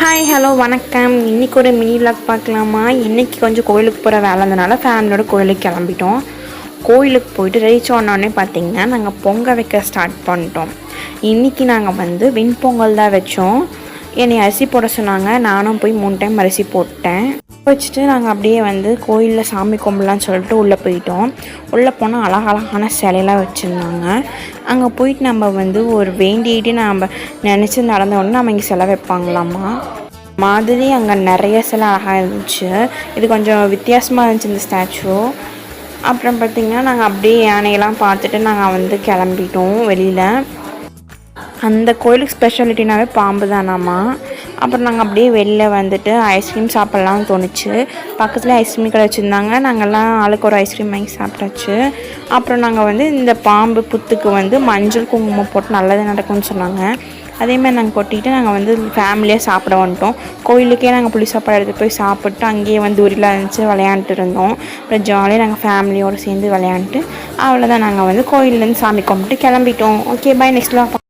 Hi hello வணக்கம். இன்றைக்கி ஒரு மினி விலாக் பார்க்கலாமா? இன்றைக்கி கொஞ்சம் கோயிலுக்கு போகிற வேலை இருந்தனால ஃபேமிலியோட கோயிலுக்கு கிளம்பிட்டோம். கோயிலுக்கு போயிட்டு ரீச் ஆனோடனே பார்த்திங்கன்னா நாங்கள் பொங்கல் வைக்க ஸ்டார்ட் பண்ணிட்டோம். இன்றைக்கி நாங்கள் வெண்பொங்கல் தான் வச்சோம். என்னை அரிசி போட சொன்னாங்க. நானும் போய் 3 டைம் அரிசி போட்டேன். வச்சுட்டு நாங்கள் அப்படியே கோயிலில் சாமி கும்பிடலான்னு சொல்லிட்டு உள்ளே போயிட்டோம். உள்ளே போனால் அழகழகான சிலையெல்லாம் வச்சுருந்தாங்க. அங்கே போயிட்டு நம்ம ஒரு வேண்டிகிட்டு நம்ம நினச்சி நடந்த உடனே நம்ம இங்கே சிலை வைப்பாங்களாமா மாதிரி. அங்கே நிறைய சிலை அழகாக இருந்துச்சு. இது கொஞ்சம் வித்தியாசமாக இருந்துச்சு இந்த ஸ்டாச்சு. அப்புறம் பார்த்திங்கன்னா நாங்கள் அப்படியே யானையெல்லாம் பார்த்துட்டு நாங்கள் கிளம்பிட்டோம் வெளியில். அந்த கோயிலுக்கு ஸ்பெஷாலிட்டினாவே பாம்பு தானாமா. அப்புறம் நாங்கள் அப்படியே வெளில ஐஸ்கிரீம் சாப்பிட்லான்னு தோணுச்சு. பக்கத்துலேயே ஐஸ்கிரீம் கடை வச்சுருந்தாங்க. நாங்கள்லாம் ஆளுக்கு ஒரு ஐஸ்கிரீம் வாங்கி சாப்பிட்டாச்சு. அப்புறம் நாங்கள் இந்த பாம்பு புத்துக்கு மஞ்சள் குங்குமம் போட்டு நல்லது நடக்கும்னு சொன்னாங்க. அதேமாதிரி நாங்கள் கொட்டிட்டு நாங்கள் ஃபேமிலியாக சாப்பிட வந்துட்டோம். கோயிலுக்கே நாங்கள் புளி சாப்பாடு எடுத்துகிட்டு போய் சாப்பிட்டு அங்கேயே உரிலாம் இருந்துச்சு விளையாண்டுட்டு இருந்தோம். அப்புறம் ஜாலியாக நாங்கள் ஃபேமிலியோடு சேர்ந்து விளையாண்டுட்டு அவ்வளோதான். நாங்கள் கோயிலேருந்து சாமி கும்பிட்டு கிளம்பிட்டோம். Okay bye. நெக்ஸ்ட்